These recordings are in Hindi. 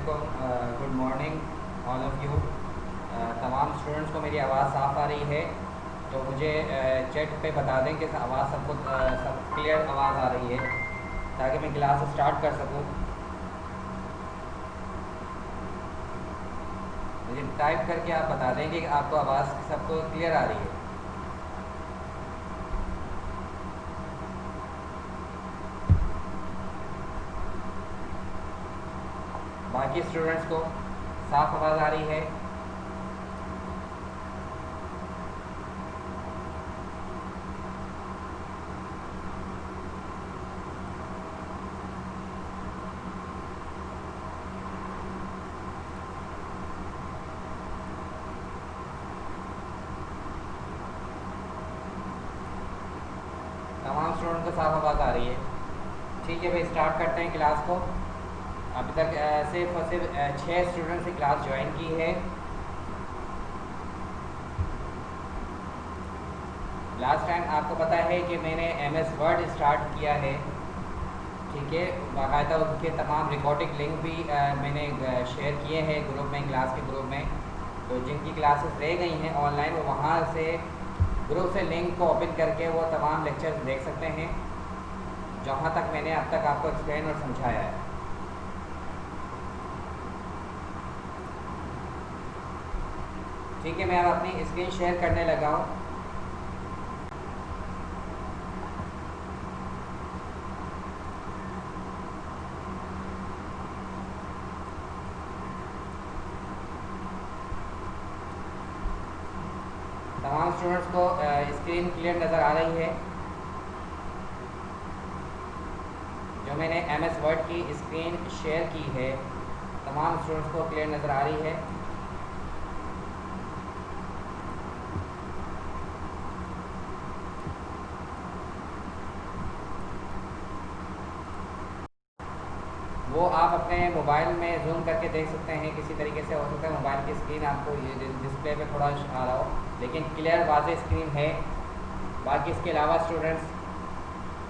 वालेकुम। Good morning all of you. तमाम स्टूडेंट्स को मेरी आवाज़ साफ़ आ रही है तो मुझे चैट पे बता दें कि आवाज़ सबको सब क्लियर आवाज़ आ रही है ताकि मैं क्लास स्टार्ट कर सकूं। मुझे टाइप करके आप बता दें कि आपको आवाज़ सबको क्लियर आ रही है। बाकी स्टूडेंट्स को साफ़ आवाज़ आ रही है। तमाम स्टूडेंट को साफ़ आवाज़ आ रही है। ठीक है भाई, स्टार्ट करते हैं क्लास को। अभी तक सिर्फ और सिर्फ 6 स्टूडेंट्स ने क्लास ज्वाइन की है। लास्ट टाइम आपको पता है कि मैंने MS वर्ड स्टार्ट किया है। ठीक है, बाकायदा उनके तमाम रिकॉर्डिंग लिंक भी मैंने शेयर किए हैं ग्रुप में, क्लास के ग्रुप में। तो जिनकी क्लासेस रह गई हैं ऑनलाइन वो वहाँ से ग्रुप से लिंक को ओपन करके वो तमाम लेक्चर्स देख सकते हैं जहाँ तक मैंने अब तक आपको एक्सप्लेन और समझाया है। ठीक है, मैं अब अपनी स्क्रीन शेयर करने लगा हूँ। तमाम स्टूडेंट्स को स्क्रीन क्लियर नज़र आ रही है। जो मैंने MS वर्ड की स्क्रीन शेयर की है तमाम स्टूडेंट्स को क्लियर नज़र आ रही है। वो आप अपने मोबाइल में जूम करके देख सकते हैं। किसी तरीके से हो सकता है मोबाइल की स्क्रीन आपको ये डिस्प्ले पे थोड़ा आ रहा हो, लेकिन क्लियर वाज़ेह स्क्रीन है। बाकी इसके अलावा स्टूडेंट्स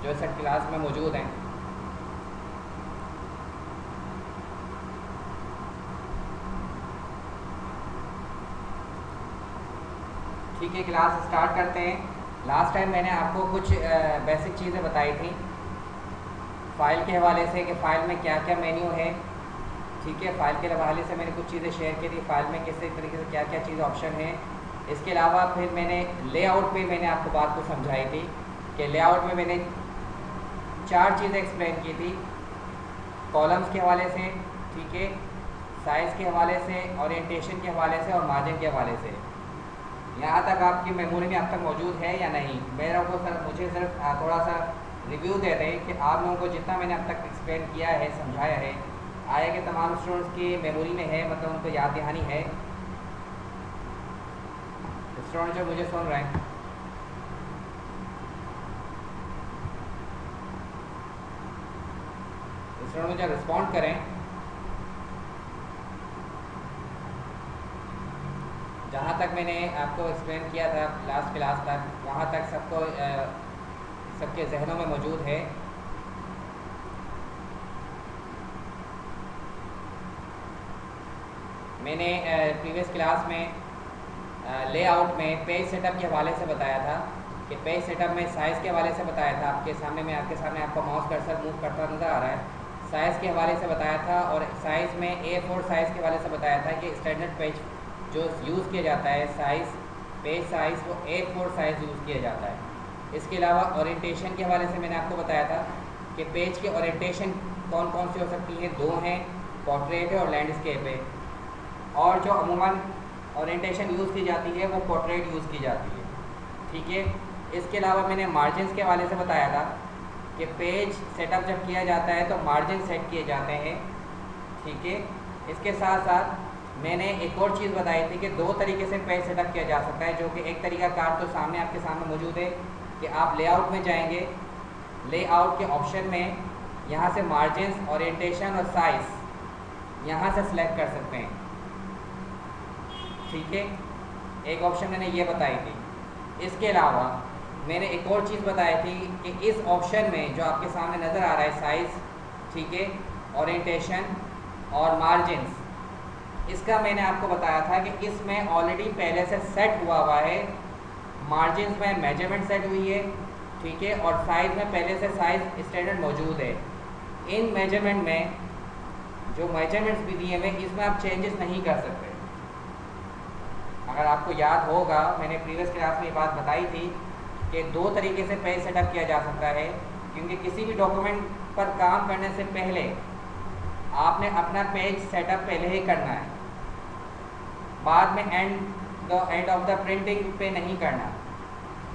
जो सर क्लास में मौजूद हैं ठीक है, क्लास स्टार्ट करते हैं। लास्ट टाइम मैंने आपको कुछ बेसिक चीज़ें बताई थी फ़ाइल के हवाले से कि फ़ाइल में क्या क्या मेन्यू है। ठीक है, फ़ाइल के हवाले से मैंने कुछ चीज़ें शेयर की थी, फ़ाइल में किस तरीके से क्या क्या चीज़ ऑप्शन है। इसके अलावा फिर मैंने लेआउट पे मैंने आपको बात को समझाई थी कि लेआउट में मैंने 4 चीज़ें एक्सप्लेन की थी, कॉलम्स के हवाले से, ठीक है, साइज़ के हवाले से, ओरिएंटेशन के हवाले से और मार्जिन के हवाले से। यहाँ तक आपकी मेमोरी में अब तक मौजूद है या नहीं? मुझे सिर्फ थोड़ा सा रिव्यू दे रहे हैं कि आप लोगों को जितना मैंने अब तक एक्सप्लेन किया है, समझाया है, आया कि तमाम स्टूडेंट्स की मेमोरी में है, मतलब उनको याद दहानी है। स्टूडेंट जो मुझे सुन रहे हैं, स्टूडेंट मुझे रिस्पॉन्ड करें। जहाँ तक मैंने आपको एक्सप्लेन किया था लास्ट क्लास तक, वहाँ तक सबके जहनों में मौजूद है। मैंने प्रीवियस क्लास में लेआउट में पेज सेटअप के हवाले से बताया था कि पेज सेटअप में साइज़ के हवाले से बताया था। आपके सामने आपका माउस कर्सर मूव करता नज़र आ रहा है। साइज़ के हवाले से बताया था और साइज़ में A4 साइज़ के हवाले से बताया था कि स्टैंडर्ड पेज जो यूज़ किया जाता है साइज़, पेज साइज़, वो A4 साइज़ यूज़ किया जाता है। इसके अलावा ओरिएंटेशन के हवाले से मैंने आपको बताया था कि पेज के ओरिएंटेशन कौन कौन सी हो सकती हैं। 2 हैं, पोर्ट्रेट है और लैंडस्केप है। और जो अमूमन ओरिएंटेशन यूज़ की जाती है वो पोर्ट्रेट यूज़ की जाती है। ठीक है, इसके अलावा मैंने मार्जिन्स के हवाले से बताया था कि पेज सेटअप जब किया जाता है तो मार्जिन सेट किए जाते हैं। ठीक है, इसके साथ साथ मैंने एक और चीज़ बताई थी कि 2 तरीके से पेज सेटअप किया जा सकता है, जो कि एक तरीका कार तो आपके सामने मौजूद है कि आप लेआउट में जाएंगे, लेआउट के ऑप्शन में यहाँ से मार्जिन्स, ओरिएंटेशन और साइज़ यहाँ से सिलेक्ट कर सकते हैं। ठीक है, एक ऑप्शन मैंने ये बताई थी। इसके अलावा मैंने एक और चीज़ बताई थी कि इस ऑप्शन में जो आपके सामने नज़र आ रहा है साइज़, ठीक है, ओरिएंटेशन और मार्जिन्स, इसका मैंने आपको बताया था कि इसमें ऑलरेडी पहले से सेट हुआ है। मार्जिन्स में मेजरमेंट सेट हुई है, ठीक है, और साइज़ में पहले से साइज़ स्टैंडर्ड मौजूद है। इन मेजरमेंट में जो मेजरमेंट्स भी दिए हुए इसमें आप चेंजेस नहीं कर सकते। अगर आपको याद होगा, मैंने प्रीवियस क्लास में ये बात बताई थी कि दो तरीके से पेज सेटअप किया जा सकता है, क्योंकि किसी भी डॉक्यूमेंट पर काम करने से पहले आपने अपना पेज सेटअप पहले ही करना है, बाद में एंड ऑफ द प्रिंटिंग पे नहीं करना।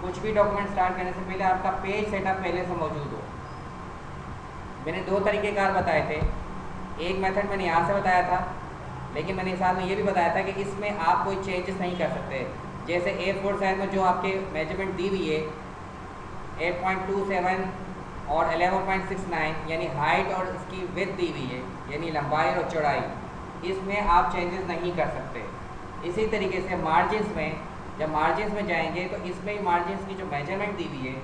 कुछ भी डॉक्यूमेंट स्टार्ट करने से पहले आपका पेज सेटअप पहले से मौजूद हो। मैंने दो तरीक़ेकार बताए थे। एक मेथड मैंने यहाँ से बताया था, लेकिन मैंने साथ में ये भी बताया था कि इसमें आप कोई चेंजेस नहीं कर सकते। जैसे A4 साइज में जो आपके मेजरमेंट दी हुई है 8.27 और 11.69, यानी हाइट और इसकी विड्थ दी हुई है, यानी लंबाई और चौड़ाई, इसमें आप चेंजेस नहीं कर सकते। इसी तरीके से मार्जिन्स में, जब मार्जिन्स में जाएंगे तो इसमें भी मार्जिन्स की जो मेजरमेंट दी हुई है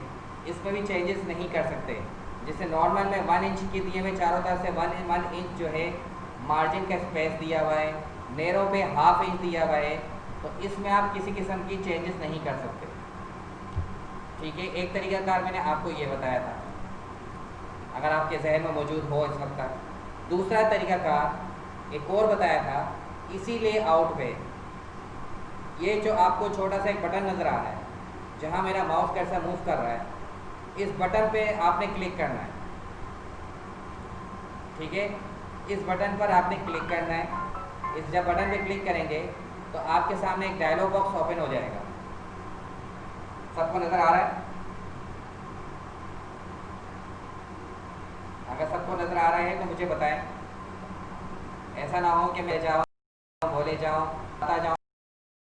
इसमें भी चेंजेस नहीं कर सकते। जैसे नॉर्मल में 1 इंच की दिए हुए चारों तरफ से 1 इंच जो है मार्जिन का स्पेस दिया हुआ है, नैरो पे 1/2 इंच दिया हुआ है, तो इसमें आप किसी किस्म की चेंजेस नहीं कर सकते। ठीक है, एक तरीक़ाकार मैंने आपको ये बताया था, अगर आपके जहन में मौजूद हो इस वक्त तक। दूसरा तरीक़ाकार एक और बताया था, इसी लेआउट पे ये जो आपको छोटा सा एक बटन नज़र आ रहा है, जहाँ मेरा माउस कैसा मूव कर रहा है, इस बटन पे आपने क्लिक करना है। ठीक है, इस बटन पर आपने क्लिक करना है। इस जब बटन पे क्लिक करेंगे तो आपके सामने एक डायलॉग बॉक्स ओपन हो जाएगा। सबको नज़र आ रहा है? अगर सबको नज़र आ रहा है तो मुझे बताएं, ऐसा ना हो कि मैं बोले जाऊँ, आता जाऊँ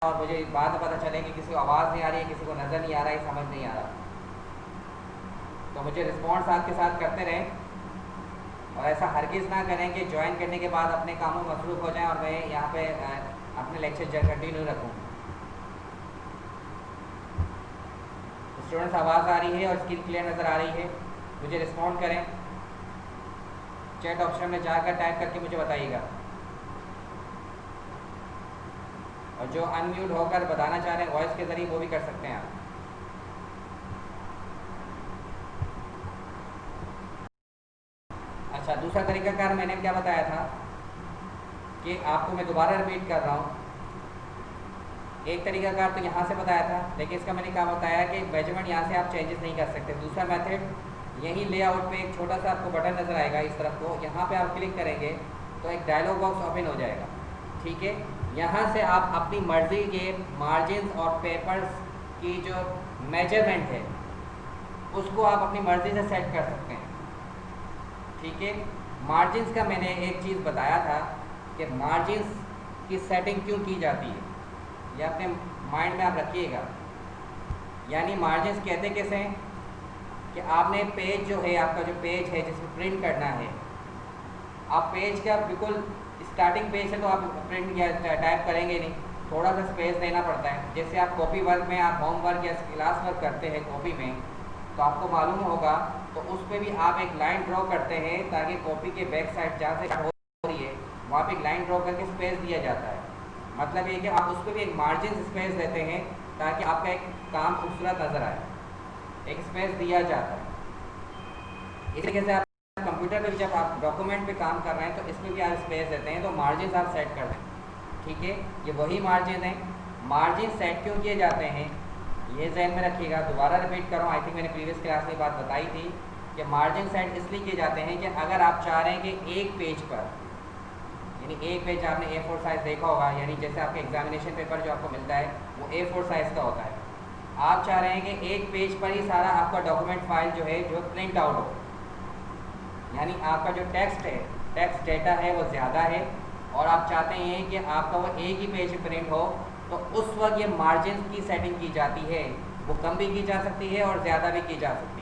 और मुझे बाद में पता चले कि किसी को आवाज़ नहीं आ रही है, किसी को नज़र नहीं आ रहा है, समझ नहीं आ रहा। तो मुझे रिस्पॉन्स आपके साथ करते रहें, और ऐसा हरगिज़ ना करें कि ज्वाइन करने के बाद अपने कामों में मसरूफ़ हो जाएं और मैं यहाँ पे अपने लेक्चर कंटिन्यू रखूँ। स्टूडेंट्स, आवाज़ आ रही है और स्क्रीन क्लियर नज़र आ रही है? मुझे रिस्पॉन्ड करें, चैट ऑप्शन में जाकर टाइप करके मुझे बताइएगा। और जो अनम्यूट होकर बताना चाह रहे हैं वॉइस के ज़रिए, वो भी कर सकते हैं आप। अच्छा, दूसरा तरीक़ाकार मैंने क्या बताया था कि आपको मैं दोबारा रिपीट कर रहा हूँ। एक तरीक़ाकार तो यहाँ से बताया था, लेकिन इसका मैंने क्या बताया कि मेजरमेंट यहाँ से आप चेंजेस नहीं कर सकते। दूसरा मेथड, यही लेआउट पे एक छोटा सा आपको बटन नज़र आएगा इस तरफ को, यहाँ पे आप क्लिक करेंगे तो एक डायलॉग बॉक्स ओपन हो जाएगा। ठीक है, यहाँ से आप अपनी मर्ज़ी के मार्जिन्स और पेपर्स की जो मेजरमेंट है उसको आप अपनी मर्ज़ी से सेट कर सकते हैं। ठीक है, मार्जिन्स का मैंने एक चीज़ बताया था कि मार्जिन्स की सेटिंग क्यों की जाती है, यह अपने माइंड में आप रखिएगा। यानी मार्जिन्स कहते कैसे हैं कि आपने पेज जो है, आपका जो पेज है जिसमें प्रिंट करना है, आप पेज का बिल्कुल स्टार्टिंग पेज से तो आप प्रिंट या टाइप करेंगे नहीं, थोड़ा सा स्पेस देना पड़ता है। जैसे आप कॉपी वर्क में, आप होम वर्क या क्लास वर्क करते हैं कॉपी में, तो आपको मालूम होगा, तो उस पर भी आप एक लाइन ड्रॉ करते हैं ताकि कॉपी के बैक साइड जहाँ से हो रही है वहाँ पे एक लाइन ड्रॉ करके स्पेस दिया जाता है। मतलब ये कि आप उस पर भी एक मार्जिन स्पेस देते हैं ताकि आपका एक काम खूबसूरत नज़र आए, एक स्पेस दिया जाता है। इस तरीके से आप कंप्यूटर पर जब आप डॉक्यूमेंट पे काम कर रहे हैं तो इसमें भी आप स्पेस देते हैं, तो मार्जिन आप सेट कर दें। ठीक है, ये वही मार्जिन है। मार्जिन सेट क्यों किए जाते हैं ये जहन में रखिएगा। दोबारा रिपीट कर रहा हूँ, आई थिंक मैंने प्रीवियस क्लास में बात बताई थी कि मार्जिन सेट इसलिए किए जाते हैं कि अगर आप चाह रहे हैं कि एक पेज पर, यानी एक पेज आपने A4 साइज़ देखा होगा, यानी जैसे आपके एग्जामिनेशन पेपर जो आपको मिलता है वो A4 साइज़ का होता है। आप चाह रहे हैं कि एक पेज पर ही सारा आपका डॉक्यूमेंट फाइल जो है जो प्रिंट आउट हो, यानी आपका जो टेक्स्ट है, टेक्स्ट डेटा है वो ज़्यादा है, और आप चाहते हैं कि आपका वो एक ही पेज प्रिंट हो, तो उस वक्त ये मार्जिन की सेटिंग की जाती है। वो कम भी की जा सकती है और ज़्यादा भी की जा सकती है।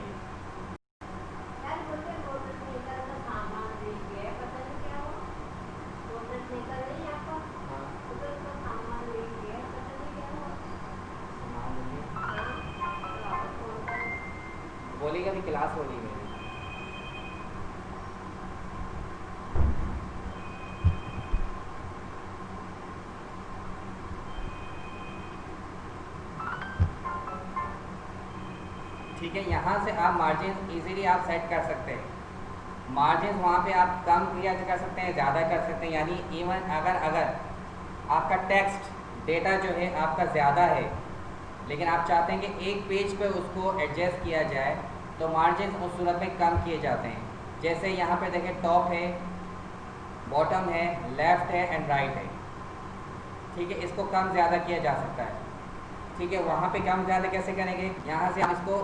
बोलेगा भी क्लास हो रही है। ठीक है, यहाँ से आप मार्जिन इजीली आप सेट कर सकते हैं। मार्जिन वहाँ पे आप कम किया कर सकते हैं, ज़्यादा कर सकते हैं। यानी इवन अगर आपका टेक्स्ट डेटा जो है आपका ज़्यादा है, लेकिन आप चाहते हैं कि एक पेज पे उसको एडजस्ट किया जाए, तो मार्जिन उस सूरत में कम किए जाते हैं। जैसे यहाँ पे देखें, टॉप है, बॉटम है, लेफ़्ट है एंड राइट है। ठीक है, इसको कम ज़्यादा किया जा सकता है। ठीक है, वहाँ पे कम ज़्यादा कैसे करेंगे? यहाँ से आप इसको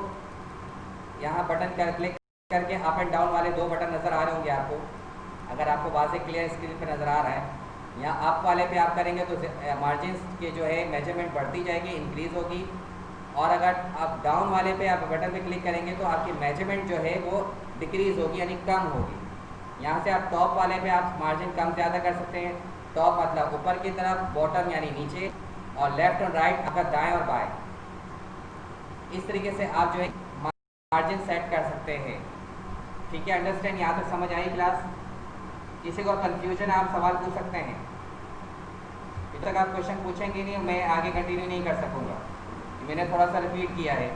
यहाँ बटन कर क्लिक करके अप एंड डाउन वाले 2 बटन नज़र आ रहे होंगे आपको, अगर आपको वाज़े क्लियर स्क्रीन पे नज़र आ रहा है। यहाँ अप वाले पे आप करेंगे तो मार्जिन के जो है मेजरमेंट बढ़ती जाएगी, इंक्रीज़ होगी। और अगर आप डाउन वाले पे आप बटन पे क्लिक करेंगे तो आपकी मेजरमेंट जो है वो डिक्रीज़ होगी, यानी कम होगी। यहाँ से आप टॉप वाले पे आप मार्जिन कम ज़्यादा कर सकते हैं। टॉप मतलब ऊपर की तरफ, बॉटम यानी नीचे, और लेफ़्ट और राइट आपका दाएँ और बाएँ। इस तरीके से आप जो है मार्जिन सेट कर सकते हैं। ठीक है, अंडरस्टैंड? यहाँ तक समझ आई क्लास? किसी को कंफ्यूजन आप सवाल पूछ सकते हैं। जब तक आप क्वेश्चन पूछेंगे नहीं, मैं आगे कंटिन्यू नहीं कर सकूँगा। मैंने थोड़ा सा रिपीट किया है।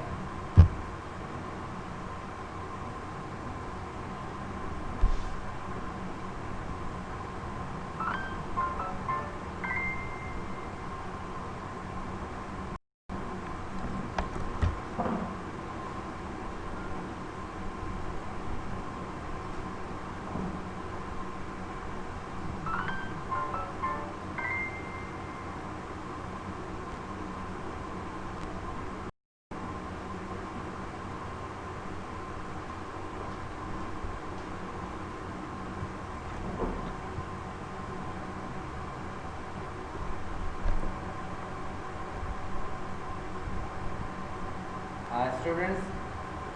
स्टूडेंट्स,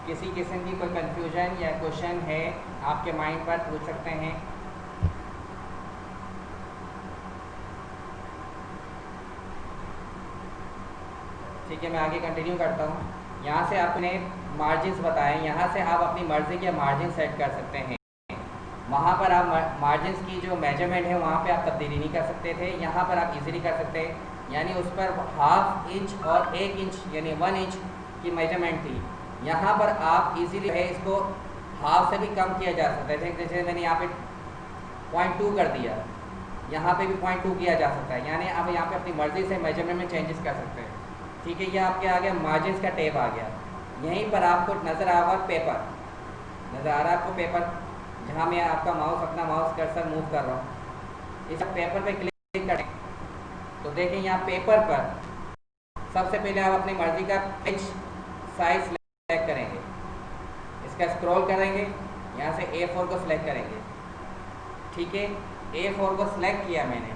किसी किस्म की कोई कंफ्यूजन या क्वेश्चन है आपके माइंड पर, पूछ सकते हैं। ठीक है, मैं आगे कंटिन्यू करता हूँ। यहाँ से आपने मार्जिन्स बताए, यहाँ से आप अपनी मर्ज़ी के मार्जिन सेट कर सकते हैं। वहाँ पर आप मार्जिन्स की जो मेजरमेंट है वहाँ पे आप तब्दीली नहीं कर सकते थे, यहाँ पर आप इजीली कर सकते हैं। यानी उस पर 1/2 इंच और 1 इंच यानी 1 इंच की मेजरमेंट थी, यहाँ पर आप इजीली है इसको हाफ से भी कम किया जा सकता है। जैसे मैंने यहाँ पे 0.2 कर दिया, यहाँ पे भी 0.2 किया जा सकता है। यानी आप यहाँ पे अपनी मर्ज़ी से मेजरमेंट में चेंजेस कर सकते हैं। ठीक है, ये आपके आ गया मार्जिन्स का टेप आ गया। यहीं पर आपको नज़र आ रहा पेपर, नज़र आ रहा है आपको पेपर, जहाँ मैं आपका अपना माउस कर्सर मूव कर रहा हूँ। इस पेपर पे क्लिक करें तो देखें यहाँ पेपर पर सबसे पहले आप अपनी मर्ज़ी का पेज साइज सेलेक्ट करेंगे, इसका स्क्रॉल करेंगे, यहाँ से A4 को सिलेक्ट करेंगे। ठीक है, A4 को सिलेक्ट किया मैंने।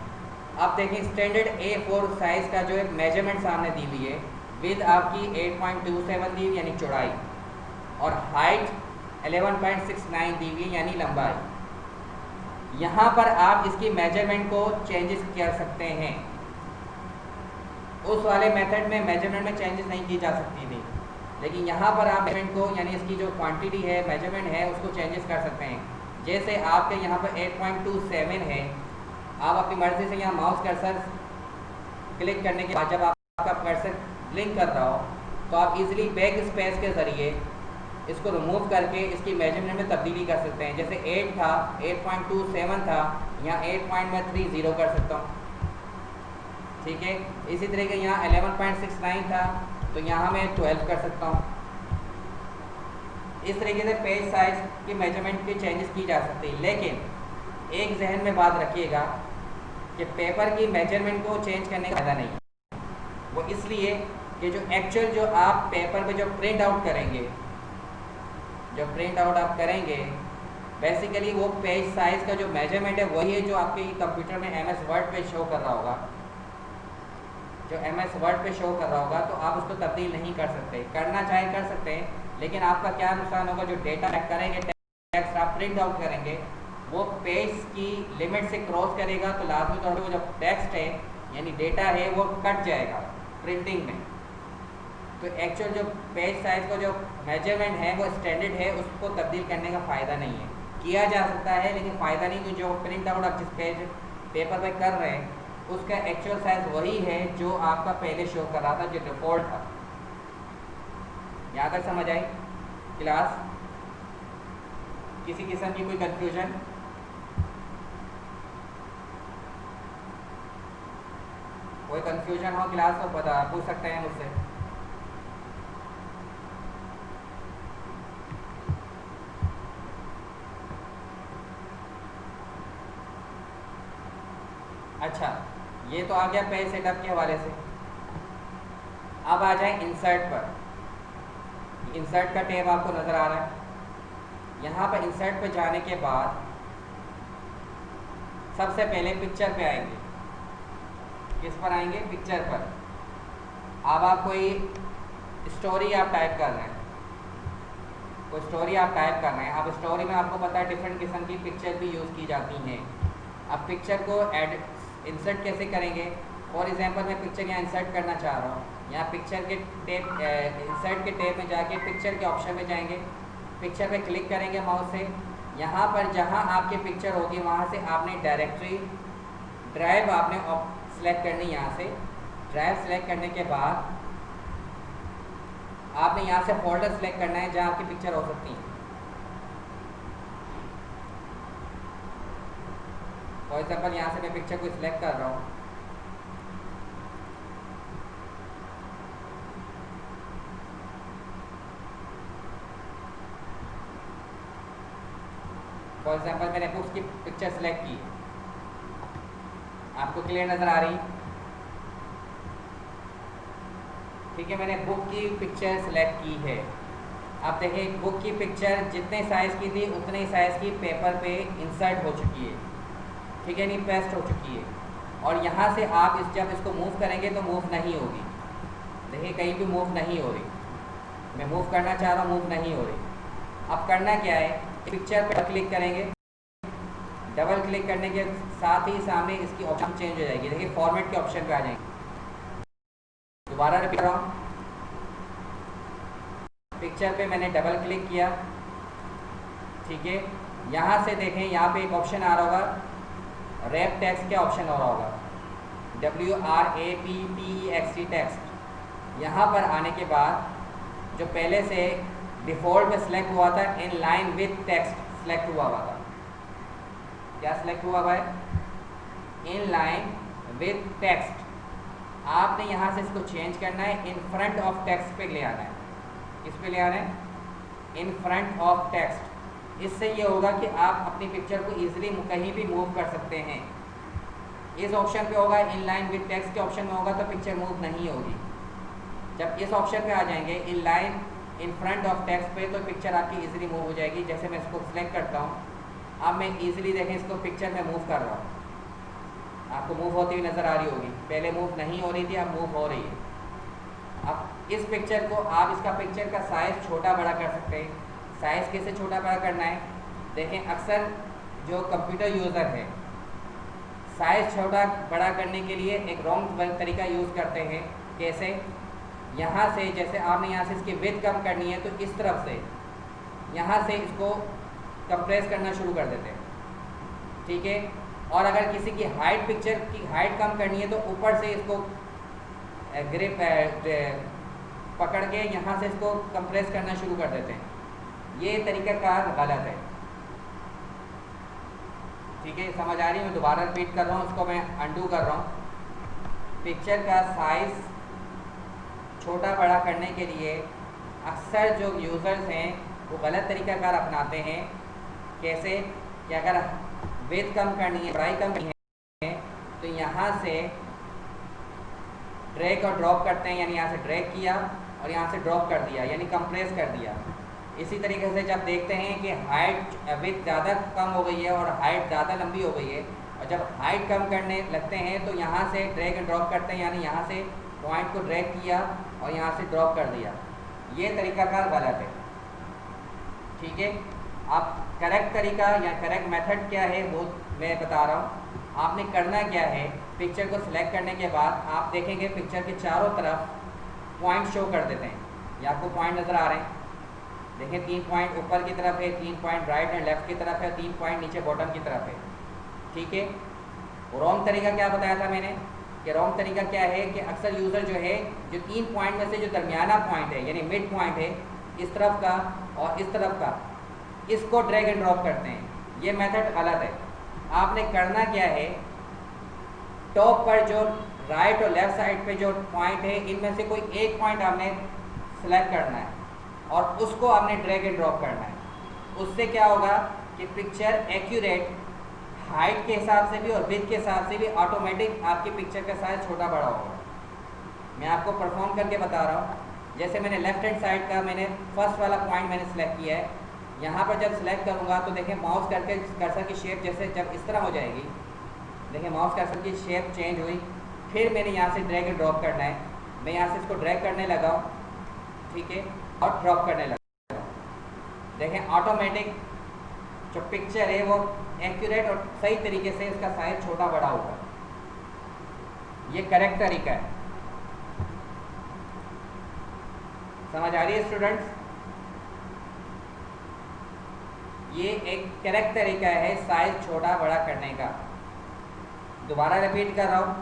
अब देखें स्टैंडर्ड A4 साइज़ का जो एक मेजरमेंट सामने दी हुई है, विद आपकी 8.27 दी हुई यानी चौड़ाई, और हाइट 11.69 दी हुई यानी लंबाई। यहाँ पर आप इसकी मेजरमेंट को चेंजेस कर सकते हैं। उस वाले मेथड में मेजरमेंट में चेंजेस नहीं की जा सकती थी, लेकिन यहाँ पर आप मेजरमेंट को यानी इसकी जो क्वांटिटी है, मेजरमेंट है, उसको चेंजेस कर सकते हैं। जैसे आपके यहाँ पर 8.27 है, आप अपनी मर्ज़ी से यहाँ माउस कर्सर क्लिक करने के बाद जब आपका कर्सर ब्लिंक कर रहा हो तो आप इजीली बैक स्पेस के ज़रिए इसको रिमूव करके इसकी मेजरमेंट में तब्दीली कर सकते हैं। जैसे 8 था, 8.27 था, यहाँ 8.30 कर सकता हूँ। ठीक है, इसी तरह के यहाँ 11.69 था तो यहाँ मैं 12 कर सकता हूँ। इस तरीके से पेज साइज की मेजरमेंट की चेंजेस की जा सकती है। लेकिन एक जहन में बात रखिएगा कि पेपर की मेजरमेंट को चेंज करने का फ़ायदा नहीं है। वो इसलिए कि जो एक्चुअल जो आप पेपर पे जो प्रिंट आउट करेंगे, बेसिकली वो पेज साइज़ का जो मेजरमेंट है वही है जो आपके कंप्यूटर में MS वर्ड पे शो कर रहा होगा। जो MS वर्ड पे शो कर रहा होगा तो आप उसको तब्दील नहीं कर सकते। करना चाहे कर सकते हैं, लेकिन आपका क्या नुकसान होगा, जो डेटा करेंगे, टेक्स्ट आप प्रिंट आउट करेंगे, वो पेज की लिमिट से क्रॉस करेगा तो लाजमी तौर पर वो जो टेक्स्ट है यानी डेटा है वो कट जाएगा प्रिंटिंग में। तो एक्चुअल जो पेज साइज़ का जो मेजरमेंट है वो स्टैंडर्ड है, उसको तब्दील करने का फ़ायदा नहीं है। किया जा सकता है लेकिन फ़ायदा नहीं, क्योंकि जो प्रिंट आउट आप जिस पेपर पे कर रहे हैं उसका एक्चुअल साइज़ वही है जो आपका पहले शो कर रहा था, जो डिफ़ॉल्ट था। यहाँ तक समझ आई? क्लास? किसी किस्म की कोई कंफ्यूजन? कोई कंफ्यूजन हो क्लास तो बता, पूछ सकते हैं मुझसे। अच्छा, ये तो आ गया पेज सेटअप के हवाले से। अब आ जाए इंसर्ट पर। इंसर्ट का टैब आपको नज़र आ रहा है। यहाँ पर इंसर्ट पर जाने के बाद सबसे पहले पिक्चर पे आएंगे। किस पर आएंगे? पिक्चर पर। अब आप कोई स्टोरी आप टाइप कर रहे हैं, कोई स्टोरी आप टाइप कर रहे हैं। अब स्टोरी में आपको पता है डिफरेंट किस्म की पिक्चर भी यूज़ की जाती हैं। अब पिक्चर को इंसर्ट कैसे करेंगे? फॉर एग्जांपल मैं पिक्चर यहाँ इंसर्ट करना चाह रहा हूँ। यहाँ पिक्चर के टैब, इंसर्ट के टैब में जाके पिक्चर के ऑप्शन में जाएंगे, पिक्चर पे क्लिक करेंगे माउस से। यहाँ पर जहाँ आपकी पिक्चर होगी वहाँ से आपने डायरेक्टरी ड्राइव आपने सेलेक्ट करनी। यहाँ से ड्राइव सेलेक्ट करने के बाद आपने यहाँ से फोल्डर सेलेक्ट करना है जहाँ आपकी पिक्चर हो सकती है। फॉर एग्जाम्पल यहाँ से मैं पिक्चर को सिलेक्ट कर रहा हूँ। फॉर एग्जाम्पल मैंने बुक्स की पिक्चर सेलेक्ट की, आपको क्लियर नज़र आ रही? ठीक है, मैंने बुक की पिक्चर सेलेक्ट की है। अब देखें बुक की पिक्चर जितने साइज़ की थी उतने ही साइज़ की पेपर पे इंसर्ट हो चुकी है। ठीक है, नहीं पेस्ट हो चुकी है। और यहाँ से आप जब इसको मूव करेंगे तो मूव नहीं होगी। देखिए कहीं भी मूव नहीं हो रही। मैं मूव करना चाह रहा हूँ, मूव नहीं हो रही। अब करना क्या है, पिक्चर पर क्लिक करेंगे। डबल क्लिक करने के साथ ही सामने इसकी ऑप्शन चेंज हो जाएगी। देखिए फॉर्मेट के ऑप्शन पे आ जाएंगे। दोबारा रिपीट कर रहा हूँ, पिक्चर पे मैंने डबल क्लिक किया। ठीक है, यहाँ से देखें यहाँ पे एक ऑप्शन आ रहा होगा, रैप टेक्स्ट का ऑप्शन हो रहा होगा, WRAPTEXT टेक्स्ट। यहाँ पर आने के बाद जो पहले से डिफ़ॉल्ट में सिलेक्ट हुआ था in line with text select हुआ था। क्या सिलेक्ट हुआ हुआ है? In line with text. आपने यहाँ से इसको चेंज करना है, इन फ्रंट ऑफ टेक्स्ट पे ले आना है। किस पे ले आना है? In front of text. इससे ये होगा कि आप अपनी पिक्चर को ईजिली कहीं भी मूव कर सकते हैं। इस ऑप्शन पे होगा, इन लाइन विथ टेक्स्ट के ऑप्शन में होगा तो पिक्चर मूव नहीं होगी। जब इस ऑप्शन पे आ जाएंगे in line in front of text पे, तो पिक्चर आपकी ईजिली मूव हो जाएगी। जैसे मैं इसको सिलेक्ट करता हूँ, अब मैं ईजिली देखें इसको पिक्चर में मूव कर रहा हूँ, आपको मूव होती हुई नज़र आ रही होगी। पहले मूव नहीं हो रही थी, अब मूव हो रही है। अब इस पिक्चर को आप इसका पिक्चर का साइज़ छोटा बड़ा कर सकते हैं। साइज़ कैसे छोटा बड़ा करना है? देखें अक्सर जो कंप्यूटर यूज़र है साइज़ छोटा बड़ा करने के लिए एक रॉन्ग तरीका यूज़ करते हैं। कैसे? यहाँ से जैसे आपने यहाँ से इसकी विड्थ कम करनी है तो इस तरफ से यहाँ से इसको कंप्रेस करना शुरू कर देते हैं। ठीक है, और अगर किसी की हाइट, पिक्चर की हाइट कम करनी है तो ऊपर से इसको ग्रिप पकड़ के यहाँ से इसको कंप्रेस करना शुरू कर देते हैं। ये तरीक़ाकार गलत है। ठीक है, समझ आ रही है? मैं दोबारा रिपीट कर रहा हूँ, उसको मैं अंडू कर रहा हूँ। पिक्चर का साइज़ छोटा बड़ा करने के लिए अक्सर जो यूज़र्स हैं वो गलत तरीक़ाकार अपनाते हैं। कैसे? कि अगर विड्थ कम करनी है, बड़ाई कम करनी है, तो यहाँ से ड्रैग और ड्रॉप करते हैं। यानी यहाँ से ड्रैग किया और यहाँ से ड्रॉप कर दिया, यानी कंप्रेस कर दिया। इसी तरीके से जब देखते हैं कि हाइट विड्थ ज़्यादा कम हो गई है और हाइट ज़्यादा लंबी हो गई है, और जब हाइट कम करने लगते हैं तो यहाँ से ड्रैग एंड ड्रॉप करते हैं। यानी यहाँ से पॉइंट को ड्रैग किया और यहाँ से ड्रॉप कर दिया। ये तरीक़ाकार गलत है। ठीक है, आप करेक्ट तरीका या करेक्ट मेथड क्या है वो मैं बता रहा हूँ। आपने करना क्या है, पिक्चर को सिलेक्ट करने के बाद आप देखेंगे पिक्चर के चारों तरफ पॉइंट शो कर देते हैं। ये आपको पॉइंट नज़र आ रहे हैं। देखें 3 पॉइंट ऊपर की तरफ है, 3 पॉइंट राइट एंड लेफ्ट की तरफ है, 3 पॉइंट नीचे बॉटम की तरफ है। ठीक है, रॉन्ग तरीका क्या बताया था मैंने कि रॉन्ग तरीका क्या है कि अक्सर यूज़र जो है जो 3 पॉइंट में से जो दरमियाना पॉइंट है यानी मिड पॉइंट है इस तरफ का और इस तरफ का, इसको ड्रैग एंड ड्रॉप करते हैं। ये मेथड गलत है। आपने करना क्या है, टॉप पर जो राइट और लेफ्ट साइड पे जो पॉइंट है, इनमें से कोई एक पॉइंट आपने सेलेक्ट करना है और उसको आपने ड्रैग एंड ड्रॉप करना है। उससे क्या होगा कि पिक्चर एक्यूरेट, हाइट के हिसाब से भी और विड्थ के हिसाब से भी ऑटोमेटिक आपकी पिक्चर का साइज छोटा बड़ा होगा। मैं आपको परफॉर्म करके बता रहा हूँ। जैसे मैंने लेफ्ट हैंड साइड का मैंने फर्स्ट वाला पॉइंट मैंने सेलेक्ट किया है। यहाँ पर जब सेलेक्ट करूँगा तो देखें माउस करके कर्सर की शेप जैसे जब इस तरह हो जाएगी, देखें माउस कर्सर की शेप चेंज हुई। फिर मैंने यहाँ से ड्रैग एंड ड्रॉप करना है। मैं यहाँ से इसको ड्रैग करने लगा हूँ, ठीक है, और ड्रॉप करने लगा। देखें ऑटोमेटिक जो पिक्चर है वो एक्यूरेट और सही तरीके से इसका साइज छोटा बड़ा होगा। ये करेक्ट तरीका है। समझ आ रही है स्टूडेंट्स? ये एक करेक्ट तरीका है साइज छोटा बड़ा करने का। दोबारा रिपीट कर रहा हूँ,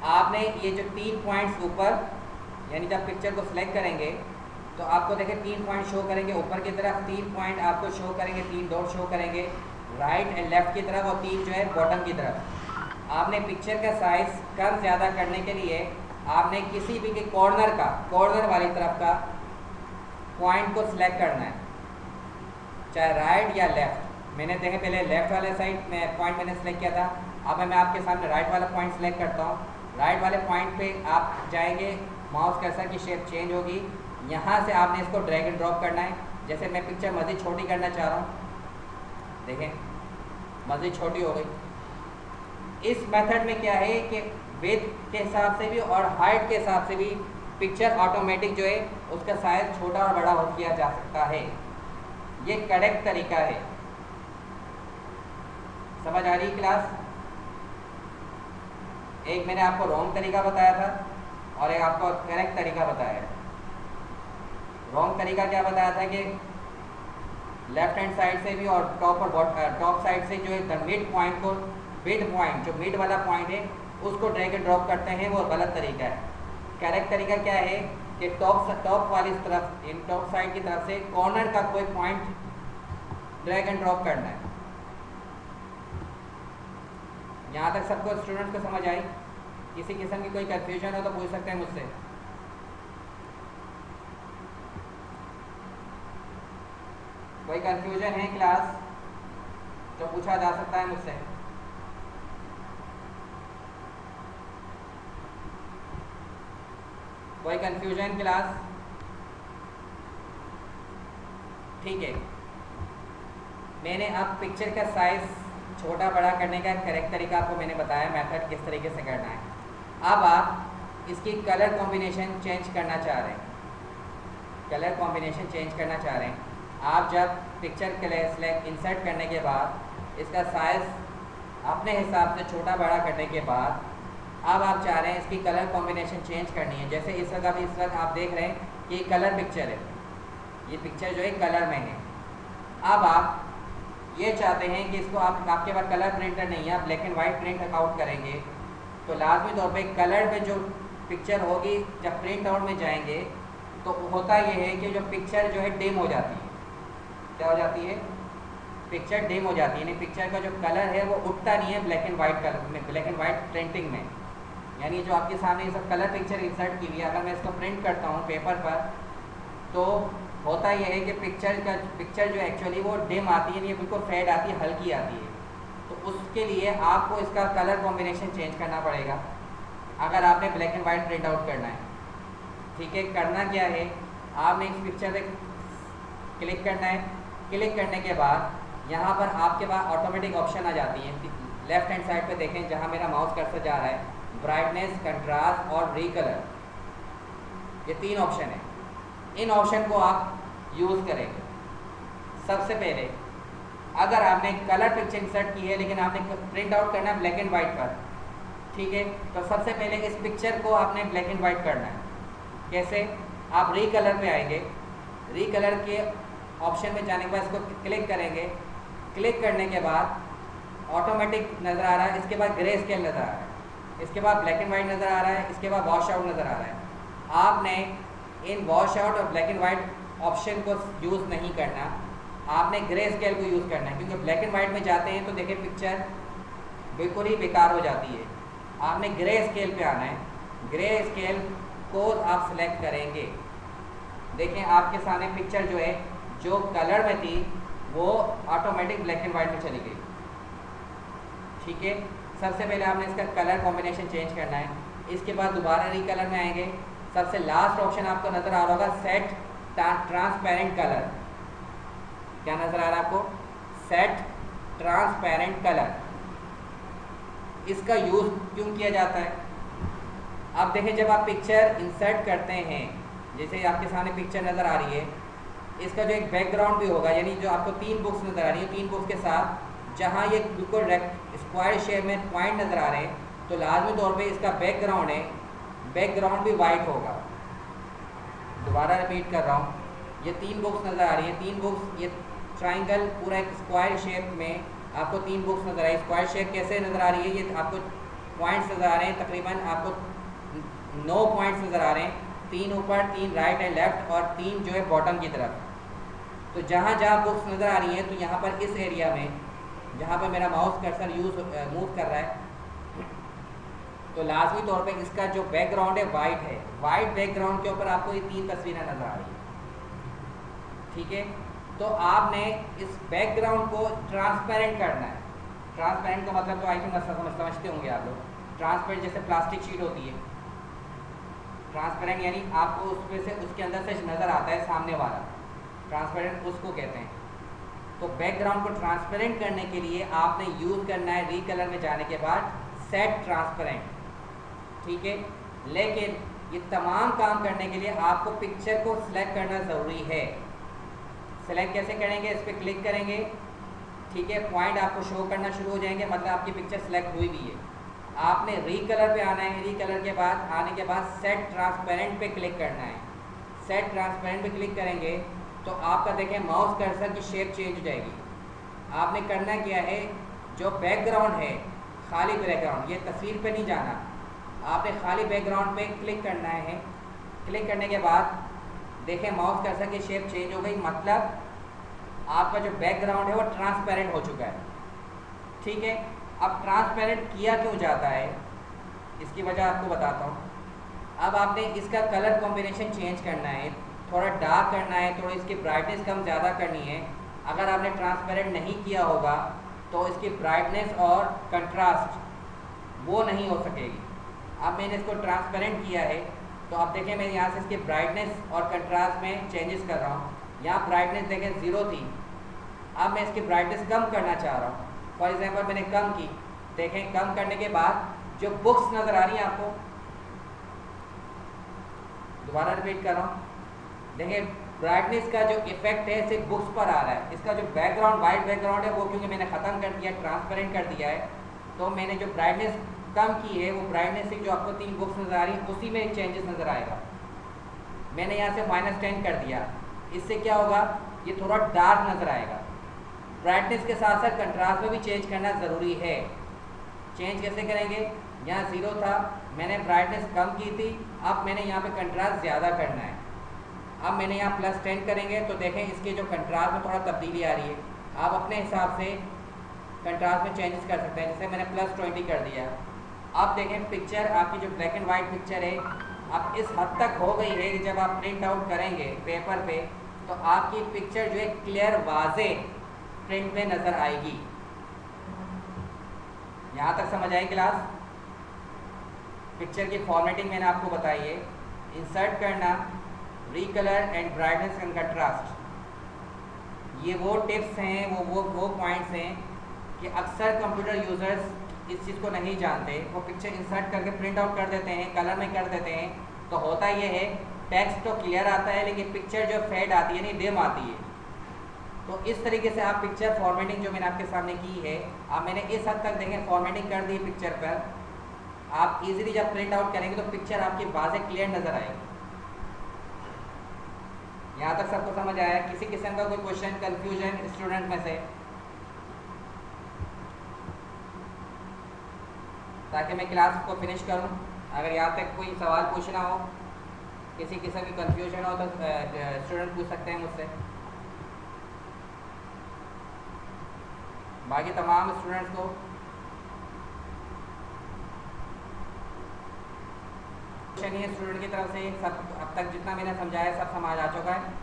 आपने ये जो 3 पॉइंट्स ऊपर, यानी जब पिक्चर को सिलेक्ट करेंगे तो आपको देखें 3 पॉइंट शो करेंगे ऊपर की तरफ, 3 पॉइंट आपको शो करेंगे, 3 डॉट शो करेंगे राइट एंड लेफ्ट की तरफ और 3 जो है बॉटम की तरफ। आपने पिक्चर का साइज कम ज़्यादा करने के लिए आपने किसी भी के कॉर्नर वाली तरफ का पॉइंट को सिलेक्ट करना है, चाहे राइट या लेफ्ट। मैंने देखें पहले लेफ्ट वाले साइड में पॉइंट मैंने सेलेक्ट किया था, अब मैं आपके सामने राइट वाला पॉइंट सेलेक्ट करता हूँ। राइट वाले पॉइंट पे आप जाएंगे, माउस कर्सर की शेप चेंज होगी, यहाँ से आपने इसको ड्रैग एंड ड्रॉप करना है। जैसे मैं पिक्चर मज़ीद छोटी करना चाह रहा हूँ, देखें मज़ीद छोटी हो गई। इस मेथड में क्या है कि विड्थ के हिसाब से भी और हाइट के हिसाब से भी पिक्चर ऑटोमेटिक जो है उसका साइज छोटा और बड़ा हो किया जा सकता है। ये करेक्ट तरीका है। समझ आ रही क्लास? एक मैंने आपको रॉन्ग तरीका बताया था और एक आपको करेक्ट तरीका बताया है। रॉन्ग तरीका क्या बताया था कि लेफ्ट हैंड साइड से भी और टॉप साइड से जो है द मिड पॉइंट को, मिड पॉइंट जो मिड वाला पॉइंट है उसको ड्रैग एंड ड्रॉप करते हैं, वो गलत तरीका है। करेक्ट तरीका क्या है कि टॉप वाली तरफ, इन टॉप साइड की तरफ से कॉर्नर का कोई पॉइंट ड्रैग एंड ड्रॉप करना है। यहाँ तक सबको स्टूडेंट्स को समझ आई? किसी किस्म की कोई कंफ्यूजन हो तो पूछ सकते हैं मुझसे। कोई कंफ्यूजन है क्लास जो पूछा जा सकता है मुझसे? कोई कंफ्यूजन क्लास? ठीक है, मैंने अब पिक्चर का साइज छोटा बड़ा करने का करेक्ट तरीका आपको मैंने बताया, मेथड किस तरीके से करना है। अब आप इसकी कलर कॉम्बिनेशन चेंज करना चाह रहे हैं, कलर कॉम्बिनेशन चेंज करना चाह रहे हैं। आप जब पिक्चर सेलेक्ट इंसर्ट करने के बाद इसका साइज़ अपने हिसाब से छोटा बड़ा करने के बाद अब आप चाह रहे हैं इसकी कलर कॉम्बिनेशन चेंज करनी है। जैसे इस वक्त आप देख रहे हैं कि कलर पिक्चर है, ये पिक्चर जो है कलर में है। अब आप ये चाहते हैं कि इसको आपके पास कलर प्रिंटर नहीं है, आप black and white print out करेंगे तो लाजमी तौर पे कलर पे जो पिक्चर होगी जब प्रिंट आउट में जाएंगे तो होता ये है कि जो पिक्चर जो है डिम हो जाती है। क्या हो जाती है? पिक्चर डिम हो जाती है, यानी पिक्चर का जो कलर है वो उठता नहीं है ब्लैक एंड वाइट कलर में, ब्लैक एंड वाइट प्रिंटिंग में। यानी जो आपके सामने ये सब कलर पिक्चर इंसर्ट की हुई है, अगर मैं इसको प्रिंट करता हूँ पेपर पर तो होता यह है कि पिक्चर जो एक्चुअली वो डिम आती है, नहीं बिल्कुल फेड आती है, हल्की आती है। तो उसके लिए आपको इसका कलर कॉम्बिनेशन चेंज करना पड़ेगा अगर आपने black and white print out करना है। ठीक है, करना क्या है, आपने इस पिक्चर पे क्लिक करना है। क्लिक करने के बाद यहाँ पर आपके पास ऑटोमेटिक ऑप्शन आ जाती हैं। लेफ्ट हैंड साइड पे देखें जहाँ मेरा माउस कर्सर जा रहा है, ब्राइटनेस, कंट्रास्ट और रीकलर, ये 3 ऑप्शन है। इन ऑप्शन को आप यूज़ करेंगे। सबसे पहले अगर आपने कलर पिक्चर इंसर्ट की है लेकिन आपने प्रिंट आउट करना है ब्लैक एंड वाइट पर, ठीक है, तो सबसे पहले इस पिक्चर को आपने ब्लैक एंड वाइट करना है। कैसे? आप रीकलर पे आएंगे, रीकलर के ऑप्शन में जाने के बाद इसको क्लिक करेंगे। क्लिक करने के बाद ऑटोमेटिक नज़र आ रहा है, इसके बाद ग्रे स्केल नज़र आ रहा है, इसके बाद ब्लैक एंड वाइट नज़र आ रहा है, इसके बाद वॉश आउट नज़र आ रहा है। आपने इन वॉश आउट और ब्लैक एंड वाइट ऑप्शन को यूज़ नहीं करना, आपने ग्रे स्केल को यूज़ करना है, क्योंकि ब्लैक एंड वाइट में जाते हैं तो देखिए पिक्चर बिल्कुल ही बेकार हो जाती है। आपने ग्रे स्केल पे आना है, ग्रे स्केल को आप सिलेक्ट करेंगे। देखें आपके सामने पिक्चर जो है जो कलर में थी वो ऑटोमेटिक ब्लैक एंड वाइट में चली गई। ठीक है, सबसे पहले आपने इसका कलर कॉम्बिनेशन चेंज करना है, इसके बाद दोबारा रीकलर में आएंगे। सबसे लास्ट ऑप्शन आपको नज़र आ रहा होगा सेट ट्रांसपेरेंट कलर। क्या नज़र आ रहा है आपको? Set transparent colour. इसका यूज़ क्यों किया जाता है? अब देखें, जब आप पिक्चर इंसर्ट करते हैं, जैसे आपके सामने पिक्चर नज़र आ रही है, इसका जो एक बैकग्राउंड भी होगा, यानी जो आपको 3 बुक्स नज़र आ रही है, 3 बुक्स के साथ जहाँ ये बिल्कुल स्क्वायर शेप में पॉइंट नज़र आ रहे हैं, तो लाजमी तौर पे इसका बैकग्राउंड है, बैकग्राउंड भी वाइट होगा। दोबारा रिपीट कर रहा हूँ, ये 3 बुक्स नज़र आ रही हैं, 3 बुक्स, ये ट्राइंगल पूरा एक स्क्वायर शेप में आपको 3 बुक्स नज़र आ रही है। स्क्वायर शेप कैसे नज़र आ रही है? ये आपको पॉइंट्स नज़र आ रहे हैं, तकरीबन आपको 9 पॉइंट्स नज़र आ रहे हैं, 3 ऊपर, 3 राइट एंड लेफ़्ट और 3 जो है बॉटम की तरफ। तो जहाँ जहाँ बुक्स नज़र आ रही हैं, तो यहाँ पर इस एरिया में जहाँ पर मेरा माउस कर्सर मूव कर रहा है, तो लाजमी तौर पे इसका जो बैकग्राउंड है वाइट है। वाइट बैकग्राउंड के ऊपर आपको ये 3 तस्वीरें नज़र आ रही है। ठीक है, तो आपने इस बैकग्राउंड को ट्रांसपेरेंट करना है। ट्रांसपेरेंट का मतलब तो आई थिंक समझते होंगे आप लोग। ट्रांसपेरेंट जैसे प्लास्टिक शीट होती है, ट्रांसपेरेंट यानी आपको उसमें से उसके अंदर से नज़र आता है सामने वाला, ट्रांसपेरेंट उसको कहते हैं। तो बैकग्राउंड को ट्रांसपेरेंट करने के लिए आपने यूज़ करना है रीकलर में जाने के बाद सेट ट्रांसपेरेंट। ठीक है, लेकिन ये तमाम काम करने के लिए आपको पिक्चर को सिलेक्ट करना ज़रूरी है। सेलेक्ट कैसे करेंगे? इस पर क्लिक करेंगे, ठीक है, पॉइंट आपको शो करना शुरू हो जाएंगे, मतलब आपकी पिक्चर सेलेक्ट हुई भी है। आपने रीकलर पे आना है, रीकलर के बाद आने के बाद सेट ट्रांसपेरेंट पे क्लिक करना है। सेट ट्रांसपेरेंट पे क्लिक करेंगे तो आपका देखें माउस कर्सर की शेप चेंज हो जाएगी। आपने करना क्या है, जो बैकग्राउंड है, खाली बैकग्राउंड, ये तस्वीर पे नहीं जाना, आपने खाली बैकग्राउंड पे क्लिक करना है। क्लिक करने के बाद देखें माउस कर्सर की शेप चेंज हो गई, मतलब आपका जो बैकग्राउंड है वो ट्रांसपेरेंट हो चुका है। ठीक है, अब ट्रांसपेरेंट किया क्यों जाता है, इसकी वजह आपको बताता हूँ। अब आपने इसका कलर कॉम्बिनेशन चेंज करना है, थोड़ा डार्क करना है, थोड़ा इसकी ब्राइटनेस कम ज़्यादा करनी है। अगर आपने ट्रांसपेरेंट नहीं किया होगा तो इसकी ब्राइटनेस और कंट्रास्ट वो नहीं हो सकेगी। अब मैंने इसको ट्रांसपेरेंट किया है, तो आप देखें मैं यहाँ से इसकी ब्राइटनेस और कंट्रास्ट में चेंजेस कर रहा हूँ। यहाँ ब्राइटनेस देखें 0 थी, अब मैं इसकी ब्राइटनेस कम करना चाह रहा हूँ। फॉर एग्जांपल मैंने कम की, देखें कम करने के बाद जो बुक्स नज़र आ रही हैं आपको, दोबारा रिपीट कर रहा हूँ, देखें ब्राइटनेस का जो इफेक्ट है सिर्फ बुक्स पर आ रहा है। इसका जो बैकग्राउंड वाइट बैकग्राउंड है वो क्योंकि मैंने ख़त्म कर दिया, ट्रांसपेरेंट कर दिया है, तो मैंने जो ब्राइटनेस कम की है वो ब्राइटनेस से जो आपको 3 बुक्स नज़र आ रही हैं उसी में चेंजेस नज़र आएगा। मैंने यहाँ से -10 कर दिया, इससे क्या होगा, ये थोड़ा डार्क नज़र आएगा। ब्राइटनेस के साथ साथ कंट्रास्ट में भी चेंज करना ज़रूरी है। चेंज कैसे करेंगे, यहाँ 0 था, मैंने ब्राइटनेस कम की थी, अब मैंने यहाँ पे कंट्रास्ट ज़्यादा करना है। अब मैंने यहाँ +10 करेंगे तो देखें इसके जो कंट्रास्ट में थोड़ा तब्दीली आ रही है। आप अपने हिसाब से कंट्रास्ट में चेंजेस कर सकते हैं, जैसे मैंने +20 कर दिया। अब देखें पिक्चर आपकी जो ब्लैक एंड वाइट पिक्चर है अब इस हद तक हो गई है कि जब आप प्रिंट आउट करेंगे पेपर पे तो आपकी पिक्चर जो है क्लियर वाजे प्रिंट में नज़र आएगी। यहाँ तक समझ आई क्लास? पिक्चर की फॉर्मेटिंग मैंने आपको बताई है, इंसर्ट करना, रीकलर एंड ब्राइटनेस एंड कंट्रास्ट, ये वो टिप्स हैं, वो पॉइंट्स हैं कि अक्सर कंप्यूटर यूज़र्स इस चीज़ को नहीं जानते। वो पिक्चर इंसर्ट करके प्रिंट आउट कर देते हैं, कलर में कर देते हैं, तो होता ये है टेक्स्ट तो क्लियर आता है लेकिन पिक्चर जो फेड आती है नहीं डिम आती है। तो इस तरीके से आप पिक्चर फॉर्मेटिंग जो मैंने आपके सामने की है, अब मैंने इस हद तक देखें फॉर्मेटिंग कर दी पिक्चर पर, आप इजीली जब प्रिंट आउट करेंगे तो पिक्चर आपकी वाज़ेह क्लियर नज़र आएगी। यहाँ तक सबको समझ आया? किसी किस्म का कोई क्वेश्चन, कंफ्यूजन स्टूडेंट में से, ताकि मैं क्लास को फिनिश करूं? अगर यहाँ तक कोई सवाल पूछना हो किसी किस्म की कंफ्यूजन हो तो स्टूडेंट पूछ सकते हैं मुझसे। बाकी तमाम स्टूडेंट्स को क्वेश्चन ये स्टूडेंट की तरफ से सब अब तक जितना मैंने समझाया सब समझ आ चुका है।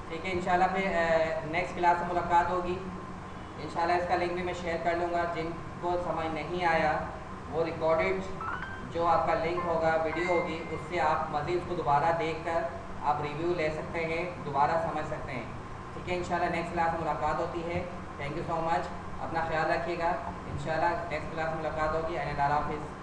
ठीक है, इंशाल्लाह फिर नेक्स्ट क्लास में मुलाकात होगी। इंशाल्लाह इसका लिंक भी मैं शेयर कर लूँगा। जिनको समझ नहीं आया वो रिकॉर्डेड जो आपका लिंक होगा, वीडियो होगी, उससे आप मज़ीद उसको दोबारा देखकर आप रिव्यू ले सकते हैं, दोबारा समझ सकते हैं। ठीक है, इंशाल्लाह नेक्स्ट क्लास में मुलाकात होती है। थैंक यू सो मच, अपना ख्याल रखिएगा। इंशाल्लाह नेक्स्ट क्लास में मुलाकात होगी। अल्लाह हाफ़िज़।